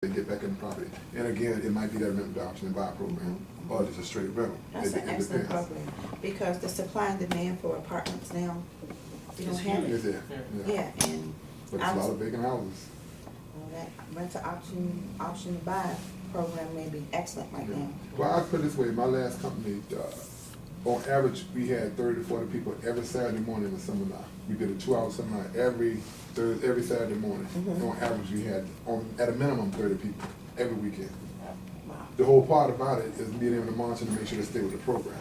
they get back in the property. And again, it might be that rent option and buy program, or just a straight rental. That's an It excellent depends. program, because the supply and demand for apartments now, you don't have Is it. there? Yeah, and But it's a lot of vacant houses. that rental option to buy program may be excellent right now. Well, I put it this way, my last company, on average, we had 30 to 40 people every Saturday morning in the seminar. We did a 2-hour seminar every Saturday morning. Mhm. On average, we had, at a minimum, 30 people every weekend. Wow. The whole part about it is being able to monitor to make sure they stay with the program.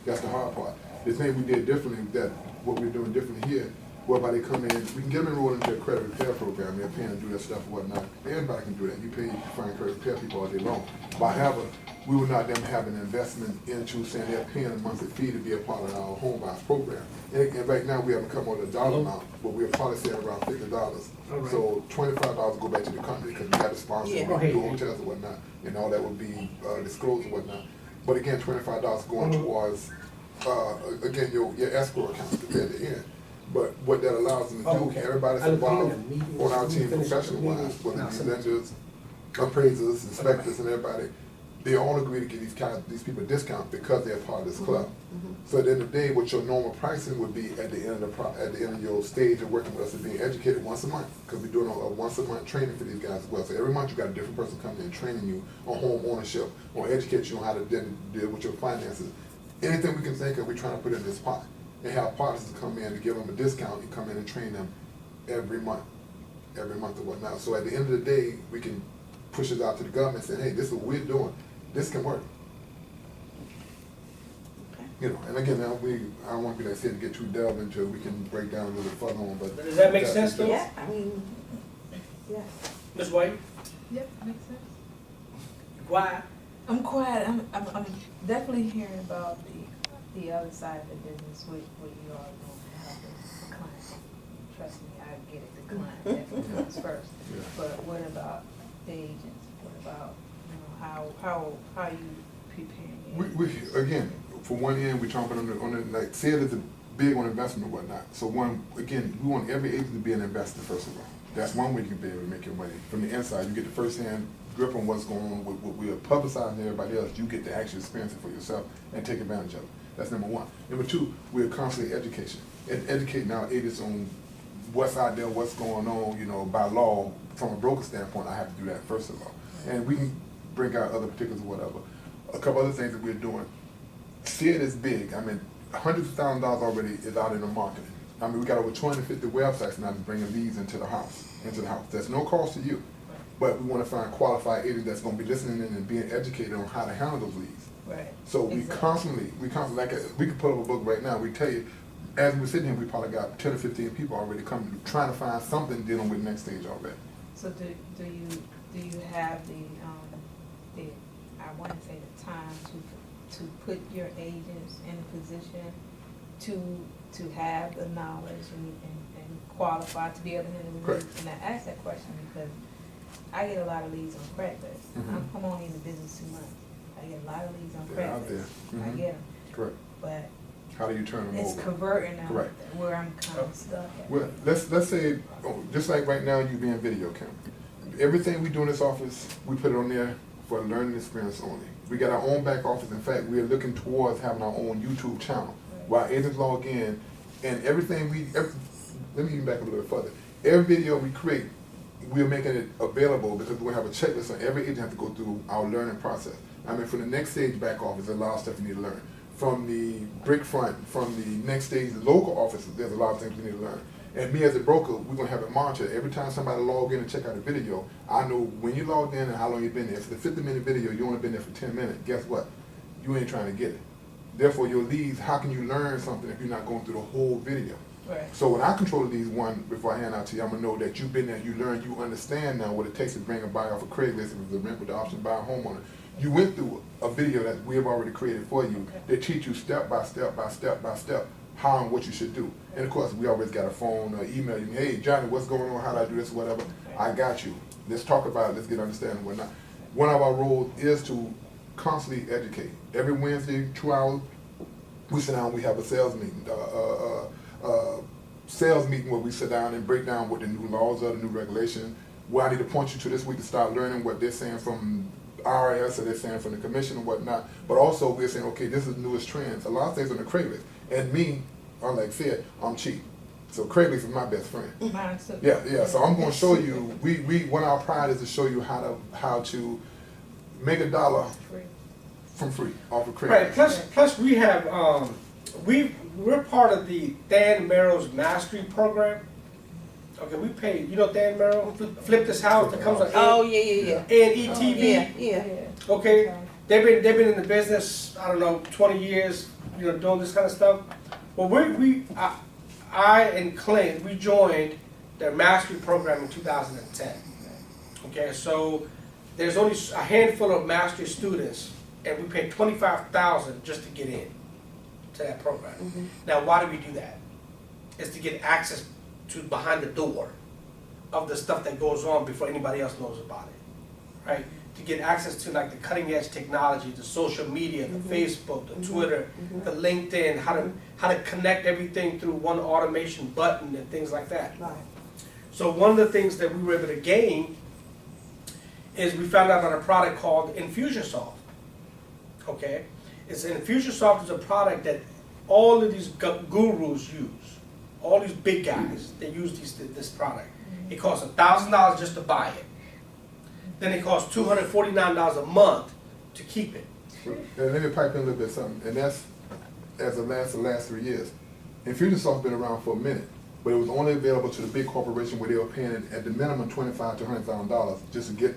That's the hard part. The thing we did differently, that what we're doing differently here, whereby they come in, we can get them enrolled into a credit repair program. They're paying to do that stuff and whatnot. Everybody can do that. You pay to find credit repair people all day long. But however, we would not them have an investment into saying they're paying a monthly fee to be a part of our home buyers program. And right now, we haven't come on a dollar amount, but we're probably saying around $50. Alright. So $25 go back to the company because we got to sponsor, Yeah. we do hotels and whatnot, and all that would be disclosed and whatnot. But again, $25 going towards, again, your escrow account at the end. But what that allows them to do, Okay. everybody's I look involved forward to meetings, on our team finish the professional-wise, meetings, whether and it be I'll send it to you. lenders, appraisers, inspectors, and everybody, they all agree to give these people a discount because they're part of this club. So at the end of the day, what your normal pricing would be at the end of your stage of working with us and being educated once a month, because we're doing a once a month training for these guys as well. So every month you got a different person coming in training you on home ownership, or educate you on how to deal with your finances. Anything we can think of, we're trying to put in this pot. And have partners to come in to give them a discount and come in and train them every month or whatnot. So at the end of the day, we can push it out to the government saying, hey, this is what we're doing. This can work. Okay. You know, and again, now I don't want to be like I said to get too delved into it. We can break down a little further on, but Does that make sense, though? Yeah, I mean, yes. Ms. White? Yep, makes sense. Why? I'm quiet. I'm definitely hearing about the other side of the business, what you all don't have the client. Trust me, I get it. The client definitely comes first. Yeah. But what about the agents? What about, how you preparing? we again, for one end, we're talking on the like Sid is a big on investment and whatnot. So one, again, we want every agent to be an investor first of all. That's one way you can be able to make your money. From the inside, you get the first-hand grip on what's going on, what we are publicizing to everybody else. You get to actually experience it for yourself and take advantage of it. That's number one. Number two, we're constantly educating our agents on what's out there, what's going on, you know, by law. From a broker standpoint, I have to do that first of all. And we can bring out other particulars or whatever. A couple other things that we're doing. Sid is big. I mean, hundreds of thousands of dollars already is out in the marketing. I mean, we got over 250 websites now that's bringing leads into the house. There's no cost to you. But we want to find qualified agents that's going to be listening in and being educated on how to handle those leads. Right. So we Exactly. constantly, like, we could pull up a book right now, we tell you, as we're sitting here, we probably got 10 or 15 people already coming, trying to find something dealing with next stage already. So do you have the I want to say the time to put your agents in a position to have the knowledge and qualify to be able to handle the Correct. leads? And I ask that question because I get a lot of leads on Craigslist. Mhm. I'm only in the business 2 months. I get a lot of leads on They're out there. Craigslist. I Mhm. get them, Correct. but How do you turn them it's over? converting them Correct. where I'm kind of stuck at. Well, let's say, just like right now, you being video camera. Everything we do in this office, we put it on there for a learning experience only. We got our own back office. In fact, we are looking towards having our own YouTube channel. While agents log in, and everything let me even back a little bit further. Every video we create, we're making it available because we have a checklist, so every agent has to go through our learning process. I mean, from the next stage back office, there's a lot of stuff you need to learn. From the Brickfront, from the next stage, the local offices, there's a lot of things we need to learn. And me as a broker, we're gonna have it monitored. Every time somebody log in and check out a video, I know when you logged in and how long you've been there. If it's a 50-minute video, you only been there for 10 minutes, guess what? You ain't trying to get it. Therefore, your leads, how can you learn something if you're not going through the whole video? Right. So when I control these one, before I hand out to you, I'm gonna know that you've been there, you learned, you understand now what it takes to bring a buyer off of Craigslist, if it's a rent with the option to buy a homeowner. You went through a video that we have already created for you that teach you step by step by step by step how and what you should do. And of course, we always got a phone or email you, hey, Johnny, what's going on, how do I do this, whatever. I got you. Let's talk about it, let's get understanding whatnot. One of our roles is to constantly educate. Every Wednesday, 2 hours, we sit down, we have a sales meeting, where we sit down and break down what the new laws are, the new regulation, where I need to point you to this week to start learning what they're saying from IRS or they're saying from the commission and whatnot. But also we're saying, okay, this is the newest trends. A lot of things on the Craigslist. And me, like said, I'm cheap. So Craigslist is my best friend. Mine too. Yeah. So I'm going to show you. One of our pride is to show you how to make $1 Free. from free off of Craigslist. Right. Plus we have we're part of the Dan Merrill's Mastery Program. Okay, we pay. You know Dan Merrill, Flip This House that comes on Oh, yeah. NETV. Yeah. Okay, they've been in the business. I don't know, 20 years. You know, doing this kind of stuff. Well, I and Clint, we joined their mastery program in 2010. Okay, so there's only a handful of mastery students, and we pay $25,000 just to get in to that program. Mm-hmm. Now, why do we do that? It's to get access to behind the door of the stuff that goes on before anybody else knows about it, right? To get access to like the cutting edge technology, the social media, the Facebook, the Twitter, the LinkedIn, how to connect everything through one automation button and things like that. Right. So one of the things that we were able to gain is we found out about a product called Infusionsoft. Okay, Infusionsoft is a product that all of these gurus use. All these big guys, they use this product. It costs $1,000 just to buy it. Then it costs $249 a month to keep it. And let me pipe in a little bit of something, and that's as of the last 3 years. Infusionsoft's been around for a minute, but it was only available to the big corporation where they were paying at the minimum $25,000 to $100,000 just to get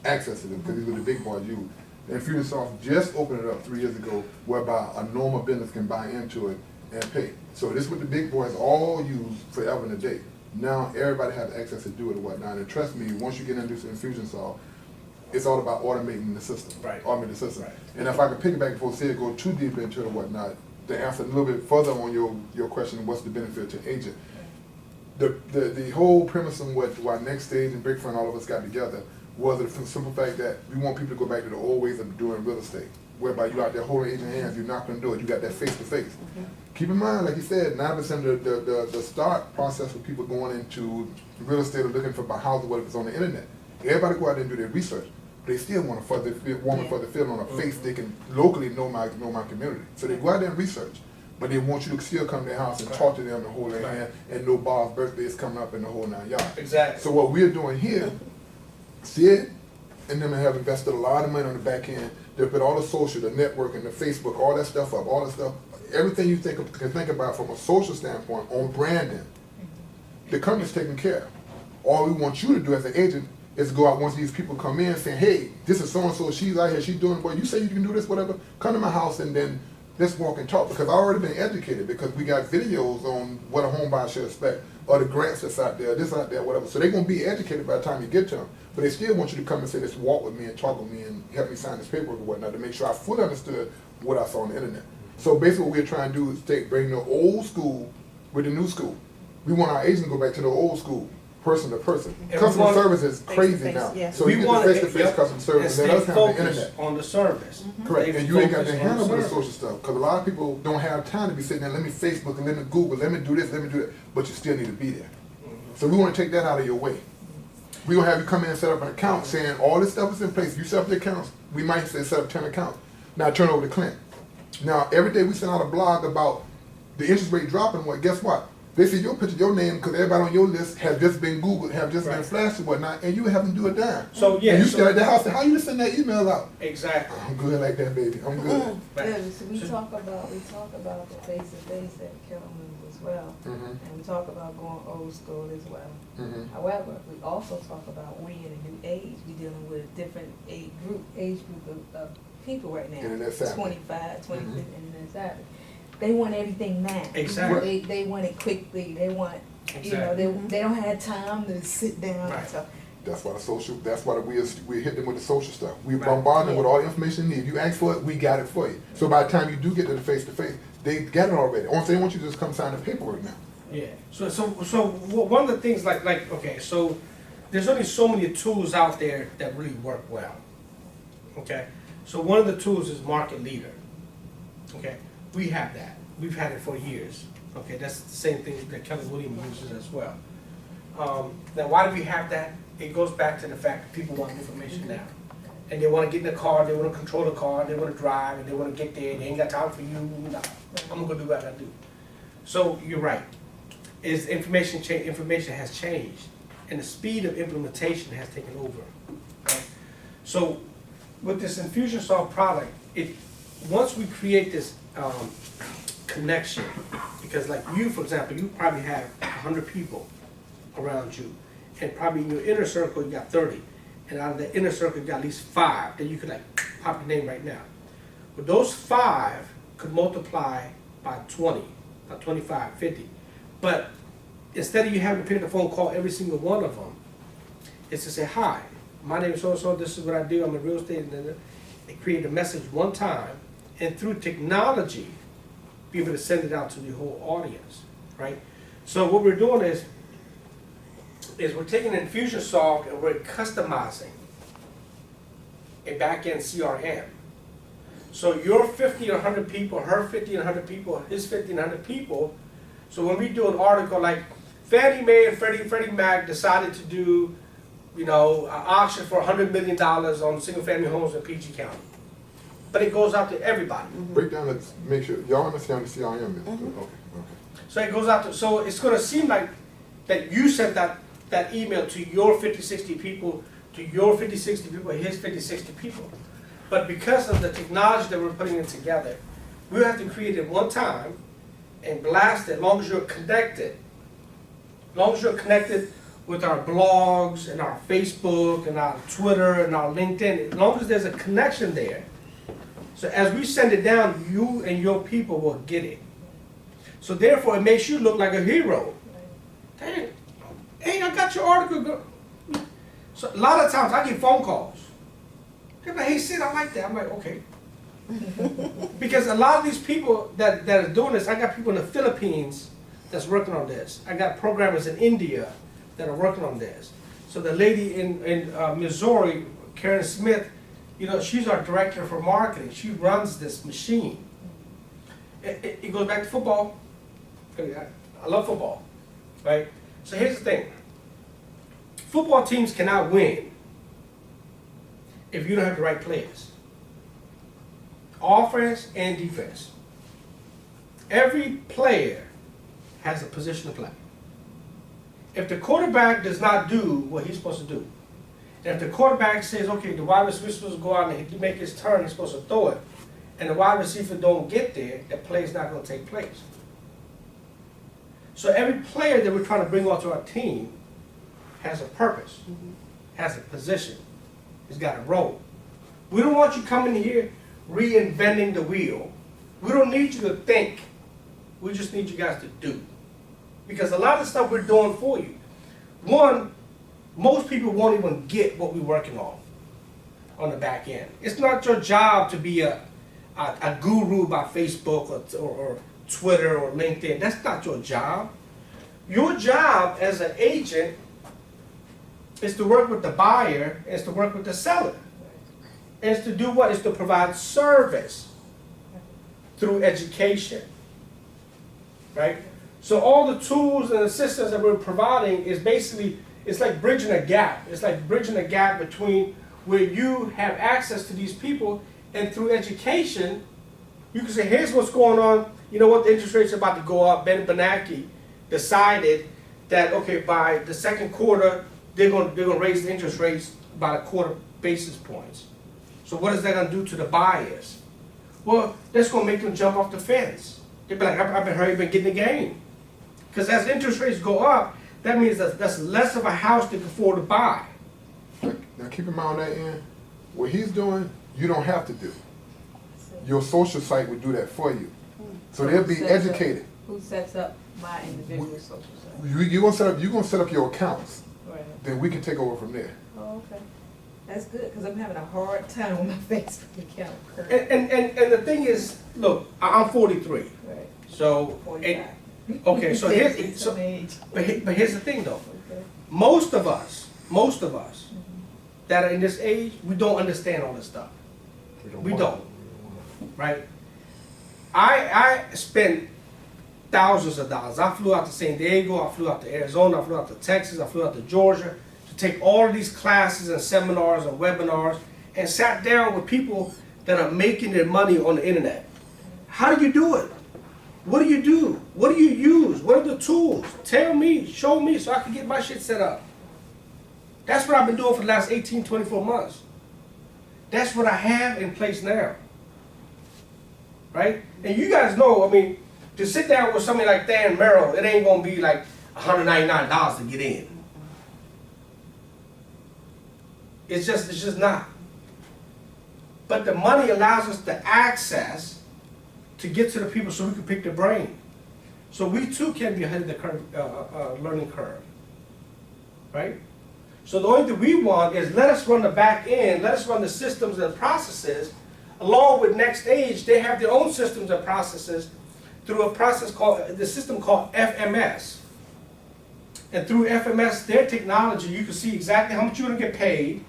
access to them, because these were the big boys use. Infusionsoft just opened it up 3 years ago, whereby a normal business can buy into it and pay. So this is what the big boys all use forever and a day. Now everybody has access to do it and whatnot. And trust me, once you get introduced to Infusionsoft, it's all about automating the system. Right. Automating the system. Right. And if I could piggyback before Sid go too deep into it and whatnot, to answer a little bit further on your question, what's the benefit to agent? The whole premise on why Next Stage and Brickfront, all of us got together, was the simple fact that we want people to go back to the old ways of doing real estate, whereby you out there holding agent hands, you're not going to do it. You got that face-to-face. Keep in mind, like you said, 9% of the start process for people going into real estate or looking for houses, whatever, is on the internet. Everybody go out there and do their research. They still want to further feel on a face they can locally know my community. So they go out there and research, but they want you to still come to their house and talk to them and hold their hand and know Bob's birthday is coming up in the whole 9 yards. Exactly. So what we're doing here, Sid and them have invested a lot of money on the back end. They put all the social, the networking, the Facebook, all that stuff up, all that stuff, everything you can think about from a social standpoint on branding. The company's taking care of. All we want you to do as an agent is go out once these people come in saying, hey, this is so-and-so, she's out here, she's doing, well, you say you can do this, whatever, come to my house and then let's walk and talk, because I've already been educated, because we got videos on what a home buyer should expect, or the grants that's out there, this out there, whatever. So they're going to be educated by the time you get to them. But they still want you to come and say, let's walk with me and talk with me and help me sign this paperwork or whatnot to make sure I fully understood what I saw on the internet. So basically what we're trying to do is bring the old school with the new school. We want our agents to go back to the old school, person to person. And Customer service is crazy face-to-face, now. yeah. So you get the face-to-face customer service and the other time the internet. On the service. Correct, Stay and you ain't got focused the on handle for the service. social stuff, because a lot of people don't have time to be sitting there, let me Facebook and let me Google, let me do this, let me do that, but you still need to be there. So we want to take that out of your way. We gonna have you come in and set up an account saying all this stuff is in place. You set up the accounts, we might say set up 10 accounts. Now turn over to Clint. Now every day we send out a blog about the interest rate dropping, well, guess what? They see your picture, your name, because everybody on your list have just been Googled, have just been flashed and whatnot, and you haven't do a dime. So yeah, And you so- stay at the house, how you just send that email out? Exactly. I'm good like that, baby. I'm good. Right. Yeah, so we talk about the face-to-face at Kelman as well, Mhm. and we talk about going old school as well. Mhm. However, we also talk about we in a new age, we dealing with a different age group of people right now. Internet savvy. 25, 20, Mhm. internet savvy. They want everything now. Exactly. They want it quickly. They want, Exactly. they don't have time to sit down Right. and talk. That's why we hit them with the social stuff. We Right. bombard them with all the information they need. If you ask for it, we got it for you. So by the time you do get to the face-to-face, they got it already. Only they want you to just come sign the paperwork now. Yeah. So one of the things okay, so there's only so many tools out there that really work well. Okay. So one of the tools is Market Leader. Okay. We have that. We've had it for years. Okay. That's the same thing that Kelly Williams uses as well. Now, why do we have that? it goes back to the fact that people want information now. And they wanna get in the car, they wanna control the car, they wanna drive, and they wanna get there, they ain't got time for you, no, I'm gonna do what I gotta do. So, you're right, information has changed, and the speed of implementation has taken over. Right? So, with this Infusionsoft product, once we create this connection, because like you, for example, you probably have 100 people around you, and probably in your inner circle you got 30, and out of the inner circle you got at least 5 that you could like pop your name right now. But those 5 could multiply by 20, by 25, 50. But instead of you having to pick up the phone, call every single one of them, it's to say, hi, my name is so-and-so, this is what I do, I'm a real estate, and they create a message one time, and through technology, be able to send it out to the whole audience, right? So what we're doing is we're taking Infusionsoft and we're customizing a back-end CRM. So your 50 or 100 people, her 50 and 100 people, his 50 and 100 people, so when we do an article like Fannie Mae and Freddie Mac decided to do, you know, an auction for $100 million on single-family homes in PG County. But it goes out to everybody. Break down, let's make sure, y'all understand the CRM is. Okay, okay. So it goes out to, so it's gonna seem like that you sent that email to your 50, 60 people, to your 50, 60 people, his 50, 60 people. But because of the technology that we're putting in together, we have to create it one time and blast it as long as you're connected. As long as you're connected with our blogs and our Facebook and our Twitter and our LinkedIn, as long as there's a connection there. So as we send it down, you and your people will get it. So therefore, it makes you look like a hero. Hey, I got your article. So a lot of times I get phone calls. They're like, hey Sid, I like that. I'm like, okay. Because a lot of these people that are doing this, I got people in the Philippines that's working on this. I got programmers in India that are working on this. So the lady in Missouri, Karen Smith, you know, she's our director for marketing. She runs this machine. It goes back to football. I love football, right? So here's the thing. Football teams cannot win if you don't have the right players. Offense and defense. Every player has a position to play. If the quarterback does not do what he's supposed to do, and if the quarterback says, okay, the wide receiver is supposed to go out and make his turn, he's supposed to throw it, and the wide receiver don't get there, that play is not going to take place. So every player that we're trying to bring onto our team has a purpose, has a position, has got a role. We don't want you coming here reinventing the wheel. We don't need you to think. We just need you guys to do. Because a lot of stuff we're doing for you. One, most people won't even get what we're working on the back end. It's not your job to be a guru about Facebook or Twitter or LinkedIn. That's not your job. Your job as an agent is to work with the buyer, is to work with the seller. Is to do what? Is to provide service through education. Right? So all the tools and the systems that we're providing is basically, it's like bridging a gap. It's like bridging a gap between where you have access to these people, and through education, you can say, here's what's going on. You know what, the interest rate's about to go up. Ben Bernanke decided that, okay, by the second quarter, they're going to raise the interest rates by a quarter basis points. So what is that going to do to the buyers? Well, that's going to make them jump off the fence. They'll be like, I've been hurry, been getting the game. Because as interest rates go up, that means that's less of a house they can afford to buy. Now keep in mind on that end, what he's doing, you don't have to do. Your social site will do that for you. So they'll be educated. Who sets up my individual social site? You're gonna set up your accounts. Right. Then we can take over from there. Oh, okay. That's good, because I'm having a hard time with my Facebook account currently. And the thing is, look, I'm 43. Right. So, 45. okay, so It's some age. but here's the thing though. Okay. Most of us that are in this age, we don't understand all this stuff. We don't. Right? I spent thousands of dollars. I flew out to San Diego, I flew out to Arizona, I flew out to Texas, I flew out to Georgia to take all of these classes and seminars and webinars and sat down with people that are making their money on the internet. How do you do it? What do you do? What do you use? What are the tools? Tell me, show me, so I can get my shit set up. That's what I've been doing for the last 18, 24 months. That's what I have in place now. Right? And you guys know, I mean, to sit down with somebody like Dan Merrill, it ain't gonna be like $199 to get in. It's just not. But the money allows us to access to get to the people so we can pick their brain. So we too can be ahead of the curve, learning curve. Right? So the only thing we want is let us run the back end, let us run the systems and processes. Along with Next Stage, they have their own systems and processes through a process called, the system called FMS. And through FMS, their technology, you can see exactly how much you're gonna get paid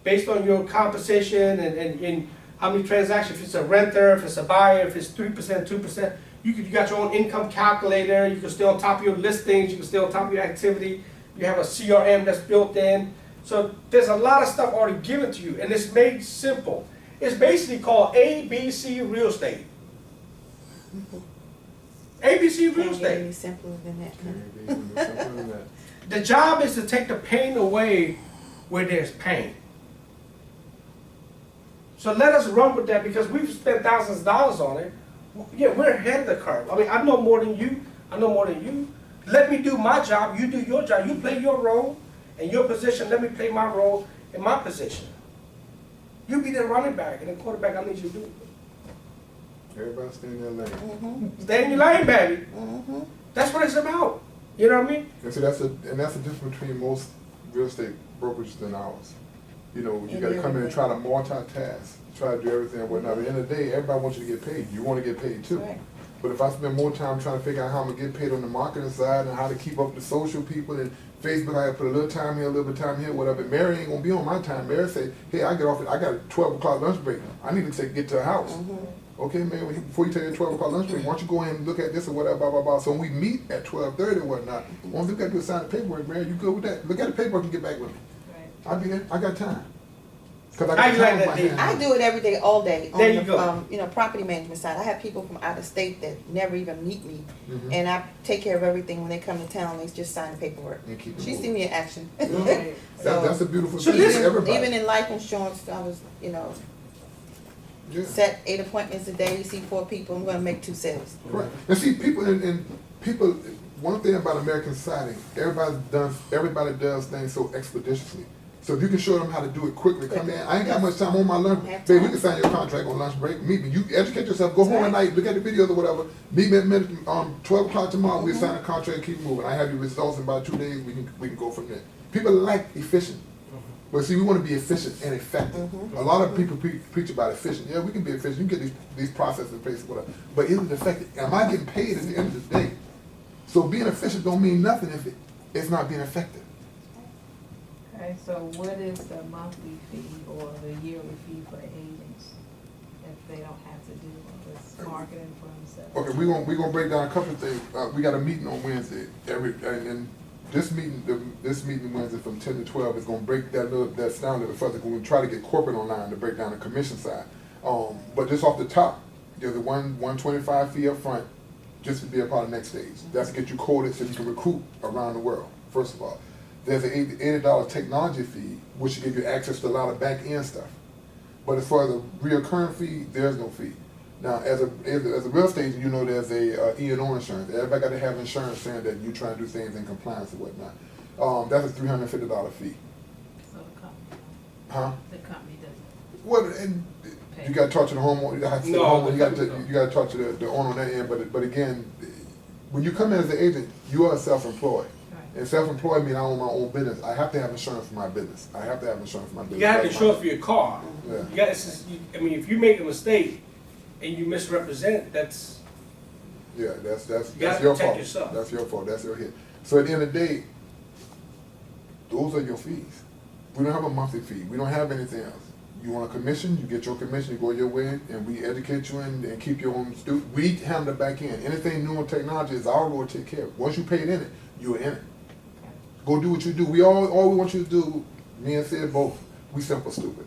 based on your compensation and how many transactions, if it's a renter, if it's a buyer, if it's 3%, 2%. You got your own income calculator, you can stay on top of your listings, you can stay on top of your activity. You have a CRM that's built in. So there's a lot of stuff already given to you, and it's made simple. It's basically called ABC Real Estate. ABC Real Can't get Estate. any simpler than that. Can't be any simpler than that. The job is to take the pain away where there's pain. So let us run with that because we've spent thousands of dollars on it. Yeah, we're ahead of the curve. I mean, I know more than you. I know more than you. Let me do my job, you do your job. You play your role and your position, let me play my role in my position. You be the running back and the quarterback, I need you to do. Everybody stay in their lane. Stay in your lane, baby. That's what it's about. You know what I mean? And so that's the difference between most real estate brokerages than ours. You know, you gotta come in and try to multitask, try to do everything and whatnot. At the end of the day, everybody wants you to get paid. You wanna get paid too. Right. But if I spend more time trying to figure out how I'm gonna get paid on the marketing side and how to keep up with the social people and Facebook, I gotta put a little time here, a little bit of time here, whatever. Mary ain't gonna be on my time. Mary say, hey, I got a 12 o'clock lunch break. I need to get to the house. Okay, man, before you take your 12 o'clock lunch break, why don't you go in and look at this or whatever, blah, blah, blah. So when we meet at 12:30 or whatnot, once we gotta do is sign the paperwork, Mary, you good with that? Look at the paperwork and get back with me. Right. I'll be there. I got time. Cause I How got you like time on my that, hands. I do it every day, all day, on There you the, go. property management side. I have people from out of state that never even meet me, Mhm. and I take care of everything when they come to town. They just sign the paperwork. And keep it She moving. see me in action. Right. That's a beautiful So thing this- for everybody. Even in life insurance, I was, Yeah. set 8 appointments a day, see 4 people, I'm gonna make 2 sales. Right. And see, people and people. One thing about American society, everybody does things so expeditiously. So if you can show them how to do it quickly, come in. I ain't got much time on my lunch. Have Baby, we time. can sign your contract on lunch break. Meet me. You educate yourself. Go That's home at right. night. Look at the videos or whatever. Meet me at 12 o'clock tomorrow. We sign a contract. And keep moving. I have your results in about 2 days. We can go from there. People like efficient. But see, we want to be efficient and effective. A lot of people preach about efficient. Yeah, we can be efficient. You can get these processes in place, whatever. But is it effective? Am I getting paid at the end of the day? So being efficient don't mean nothing if it's not being effective. Okay, so what is the monthly fee or the yearly fee for the agents if they don't have to do this marketing for themselves? Okay, we're gonna break down a couple of things. We got a meeting on Wednesday. And this meeting Wednesday from 10 to 12 is gonna break that down a little further. We're gonna try to get corporate online to break down the commission side. But just off the top, there's a $125 fee up front just to be a part of Next Stage. That's to get you coded so you can recruit around the world, first of all. There's an $80 technology fee, which will give you access to a lot of back-end stuff. But as far as a reoccurring fee, there's no fee. Now, as a real estate agent, you know there's a E&O insurance. Everybody got to have insurance saying that you're trying to do things in compliance and whatnot. That's a $350 fee. So the company, Huh? the company doesn't Well, and pay. you got to talk to the homeowner. You got to No, you got to talk to the owner on that end. But again, when you come in as an agent, you are self-employed. Right. And self-employed means I own my own business. I have to have insurance for my business. You gotta have insurance for your car. Yeah. You got, I mean, if you make a mistake and you misrepresent, that's, Yeah, that's gotta your protect fault. yourself. That's your fault. That's your hit. So at the end of the day, those are your fees. We don't have a monthly fee. We don't have anything else. You want a commission, you get your commission, you go your way, and we educate you and keep your own student. We handle the back end. Anything new in technology is our role to take care of. Once you paid in it, you're in it. Go do what you do. All we want you to do, me and Sid both, we simple stupid.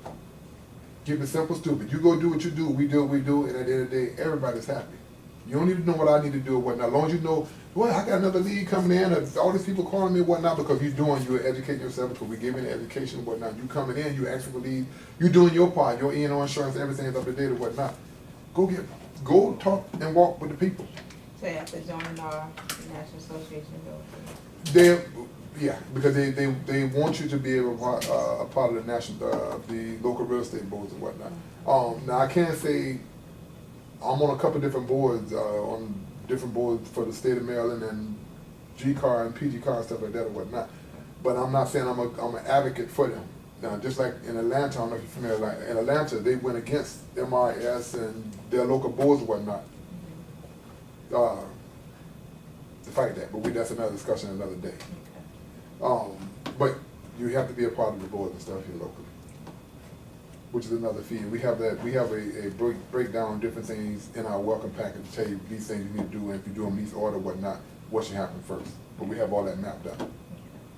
Keep it simple stupid. You go do what you do, we do what we do, and at the end of the day, everybody's happy. You don't need to know what I need to do or whatnot. As long as you know, well, I got another lead coming in, or all these people calling me and whatnot, because you're educating yourself, because we give you an education and whatnot. You coming in, you asking for leads, you doing your part, your E&O insurance, everything's up to date or whatnot. Go talk and walk with the people. So after joining our National Association of Yeah, because they want you to be a part of the national, the local real estate boards and whatnot. Now I can't say, I'm on a couple different boards, on different boards for the state of Maryland and G-Car and PG-Car and stuff like that or whatnot. But I'm not saying I'm an advocate for them. Now, just like in Atlanta, I don't know if you're familiar, like in Atlanta, they went against MRS and their local boards and whatnot to fight that. But that's another discussion another day. But you have to be a part of the board and stuff here locally, which is another fee. We have a breakdown on different things in our welcome package to tell you these things you need to do, and if you do them in these order, whatnot, what should happen first. But we have all that mapped out,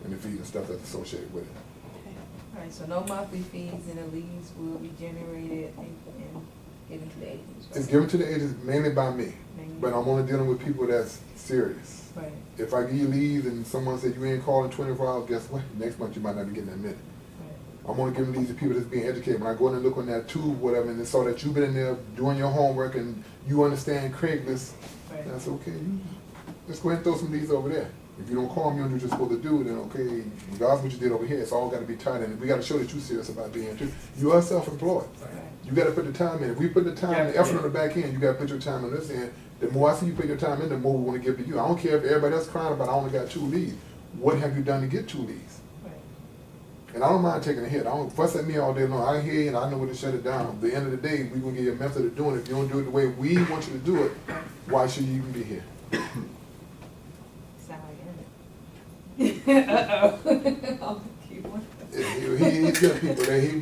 and the fees and stuff that's associated with it. All right, so no monthly fees, and the leads will be generated and given to the agents, right? It's given to the agents mainly by me, but I'm only dealing with people that's serious. Right. If I give you leads and someone said you ain't calling 24 hours, guess what? Next month you might not be getting that minute. Right. I'm only giving leads to people that's being educated. When I go in and look on that tube, whatever, and they saw that you've been in there doing your homework and you understand Craigslist, Right. that's okay. Let's go ahead and throw some leads over there. If you don't call me on what you're supposed to do, then okay, regardless of what you did over here, it's all got to be tight, and we got to show that you're serious about being here too. You are self-employed. Right. You got to put the time in. If we put the time and the effort on the back end, you got to put your time on this end. The more I see you put your time in, the more we want to give to you. I don't care if everybody else crying about I only got 2 leads. What have you done to get 2 leads? Right. And I don't mind taking a hit. I don't fuss at me all day long. I hear you and I know where to shut it down. At the end of the day, we're going to give you a method of doing it. If you don't do it the way we want you to do it, why should you even be here? Sound like it. Uh-oh. Keep on. He's good people. Kelly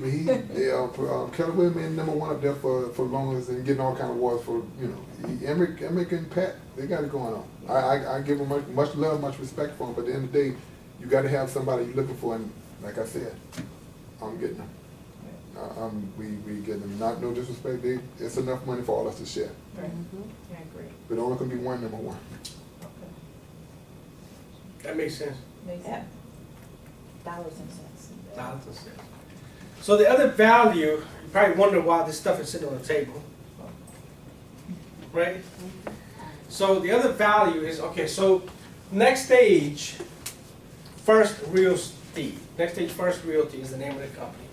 Whitman #1 up there for longest and getting all kind of awards for, Emmerich and Pat, they got it going on. I give them much love, much respect for them, but at the end of the day, you got to have somebody you're looking for, and like I said, I'm getting them. We get them. Not no disrespect. It's enough money for all us to share. Right. Yeah, great. But only can be one #1. Okay. That makes sense. Makes Yeah. sense. Dollars and cents. Dollars and cents. So the other value, you probably wonder why this stuff is sitting on the table, right? So the other value is, okay, so next stage, First Realty. Next stage First Realty is the name of the company.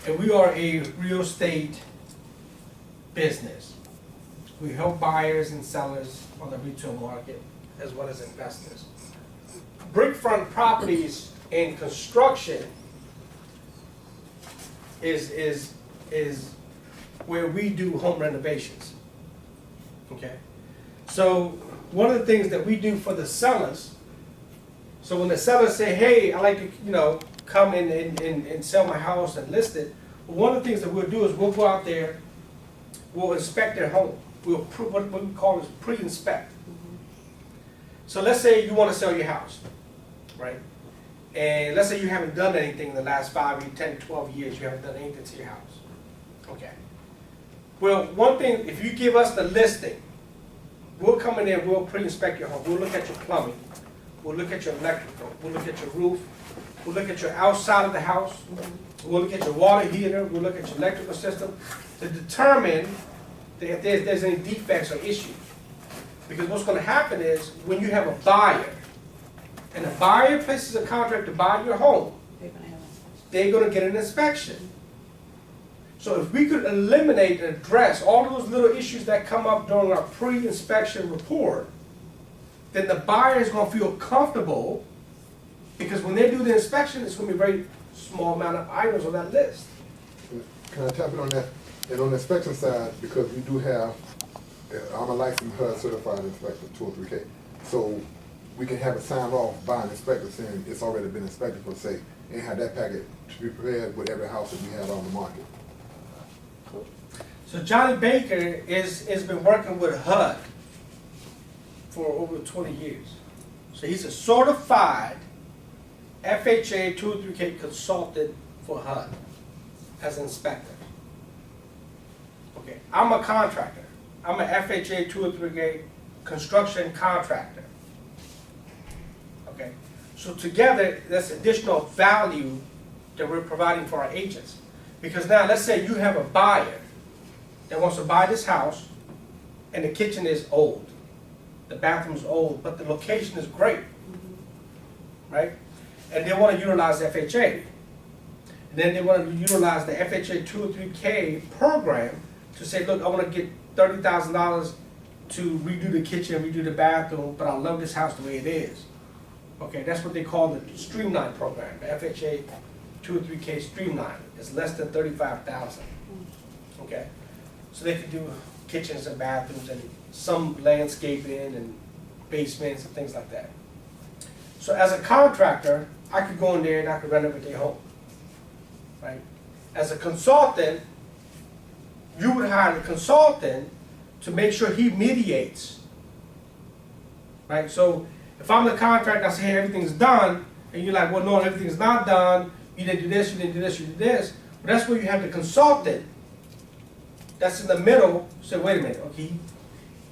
And we are a real estate business. We help buyers and sellers on the retail market as well as investors. Brickfront Properties and Construction is where we do home renovations. Okay? So one of the things that we do for the sellers, so when the sellers say, hey, I'd like to, come in and sell my house and list it, one of the things that we'll do is we'll go out there, we'll inspect their home. We'll what we call is pre-inspect. So let's say you want to sell your house, right? And let's say you haven't done anything in the last 5, 8, 10, 12 years, you haven't done anything to your house. Okay. Well, one thing, if you give us the listing, we'll come in there, we'll pre-inspect your home. We'll look at your plumbing. We'll look at your electrical. We'll look at your roof. We'll look at your outside of the house. We'll look at your water heater. We'll look at your electrical system to determine if there's any defects or issues. Because what's going to happen is when you have a buyer, and the buyer places a contract to buy your home, they're going to get an inspection. So if we could eliminate and address all those little issues that come up during our pre-inspection report, then the buyer is going to feel comfortable, because when they do the inspection, it's going to be a very small amount of items on that list. Can I tap it on that? And on the inspection side, because we do have, I'm a licensed HUD certified inspector, 203K. So we can have it signed off by an inspector saying it's already been inspected per se, and have that packet to be prepared with every house that we have on the market. So Johnny Baker has been working with HUD for over 20 years. So he's a certified FHA 203K consultant for HUD as inspector. Okay, I'm a contractor. I'm a FHA 203K construction contractor. Okay, so together, that's additional value that we're providing for our agents. Because now, let's say you have a buyer that wants to buy this house, and the kitchen is old, the bathroom's old, but the location is great, right? And they want to utilize FHA. And then they want to utilize the FHA 203K program to say, look, I want to get $30,000 to redo the kitchen, redo the bathroom, but I love this house the way it is. Okay, that's what they call the Streamline program, the FHA 203K Streamline. It's less than $35,000. Okay, so they can do kitchens and bathrooms and some landscaping and basements and things like that. So as a contractor, I could go in there and I could renovate their home, right? As a consultant, you would hire a consultant to make sure he mediates, right? So if I'm the contractor, I say, hey, everything's done, and you're like, well, no, everything's not done, you didn't do this, you didn't do this, you did this. But that's where you have the consultant that's in the middle, say, wait a minute, okay,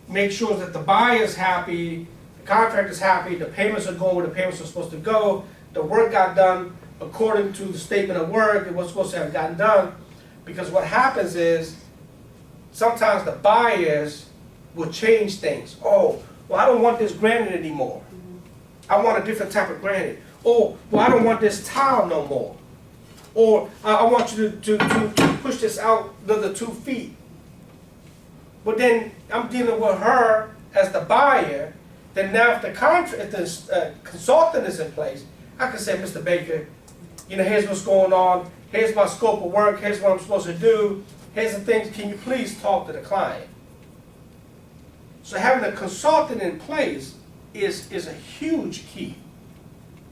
make sure that the buyer's happy, the contractor's happy, the payments are going where the payments are supposed to go, the work got done according to the statement of work, it was supposed to have gotten done. Because what happens is, sometimes the buyers will change things. Oh, well, I don't want this granite anymore. I want a different type of granite. Oh, well, I don't want this tile no more. Or I want you to push this out another 2 feet. But then I'm dealing with her as the buyer. Then now if the consultant is in place, I can say, Mr. Baker, you know, here's what's going on. Here's my scope of work. Here's what I'm supposed to do. Here's the things. Can you please talk to the client? So having a consultant in place is a huge key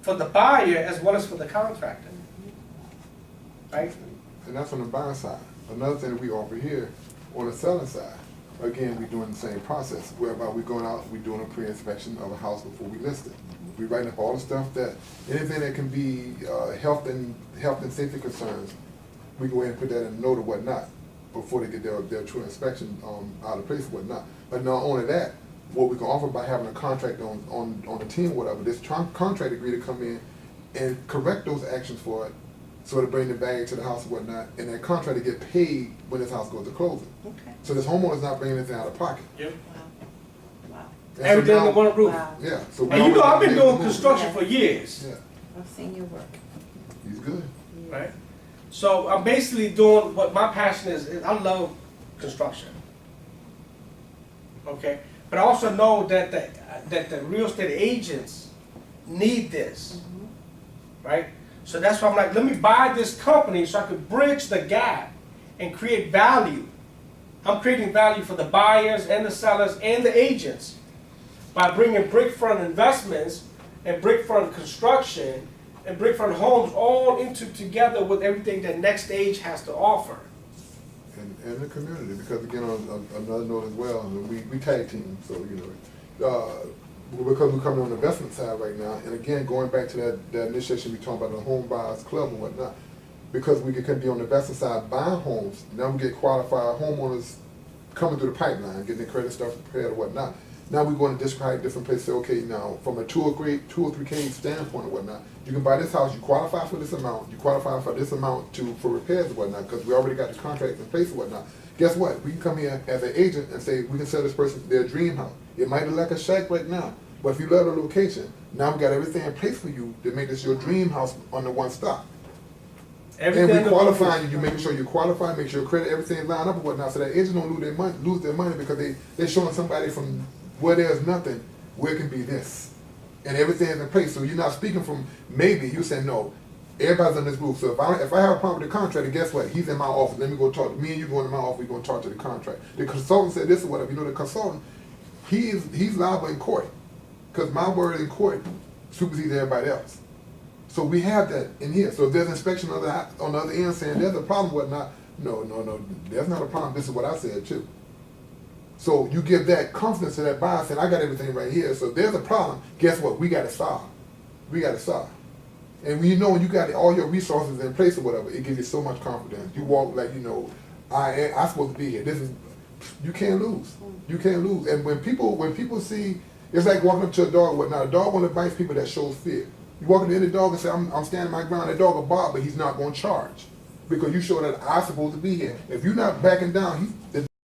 for the buyer as well as for the contractor. Right? And that's on the buying side. Another thing that we offer here, on the selling side, again, we're doing the same process, whereby we're going out, we're doing a pre-inspection of a house before we list it. We're writing up all the stuff that, anything that can be health and safety concerns, we go ahead and put that in a note or whatnot before they get their true inspection out of place or whatnot. But not only that, what we can offer by having a contract on the team or whatever, this contract agree to come in and correct those actions for it, so to bring the value to the house and whatnot, and that contract to get paid when this house goes to closing. Okay. So this homeowner's not bringing anything out of pocket. Yep. Wow. Wow. And so Everything now- under one roof. Wow. Yeah. So And you know, I've been now doing we're construction for years. Yeah, I've seen your work. he's good. Yeah. Right? So I'm basically doing what my passion is I love construction. Okay? But I also know that the real estate agents need this. Right? So that's why I'm like, let me buy this company so I could bridge the gap and create value. I'm creating value for the buyers and the sellers and the agents by bringing Brickfront investments and Brickfront construction and Brickfront homes all into together with everything that Next Stage has to offer. And the community, because again, on another note as well, I mean, we tag team, so you know, because we're coming on the investment side right now, and again, going back to that initiation we talking about the home buyers club and whatnot, because we can be on the investment side buying homes, now we get qualified homeowners coming through the pipeline, getting their credit stuff prepared or whatnot. Now we go in different places, say, okay, now from a 2 or 3K standpoint or whatnot, you can buy this house, you qualify for this amount, you qualify for this amount for repairs or whatnot, because we already got the contract in place or whatnot. Guess what? We can come here as an agent and say, we can sell this person their dream house. It might look like a shack right now, but if you love the location, now we got everything in place for you to make this your dream house under one stop. Everything And we qualifying you, making sure you qualify, make sure your credit, everything line up and whatnot, so that agents don't lose their money because they're showing somebody from where there's nothing, where it can be this. And everything is in place. So you're not speaking from maybe, you're saying no. Everybody's on this roof. So if I have a problem with the contract, guess what? He's in my office. Let me go talk. Me and you going to my office, we're going to talk to the contract. The consultant said this or whatever. You know, the consultant, he's liable in court. Because my word in court supersedes everybody else. So we have that in here. So if there's inspection on the other end saying there's a problem, whatnot, no, there's not a problem. This is what I said too. So you give that confidence to that buyer saying, I got everything right here. So if there's a problem, guess what? We got to solve. We got to solve. And when you know you got all your resources in place or whatever, it gives you so much confidence. You walk like, you know, I'm supposed to be here. This is, you can't lose. You can't lose. And when people see, it's like walking up to a dog or whatnot. A dog only bites people that shows fear. You walk up to any dog and say, I'm standing my ground. That dog will bark, but he's not going to charge because you show that I'm supposed to be here. If you're not backing down,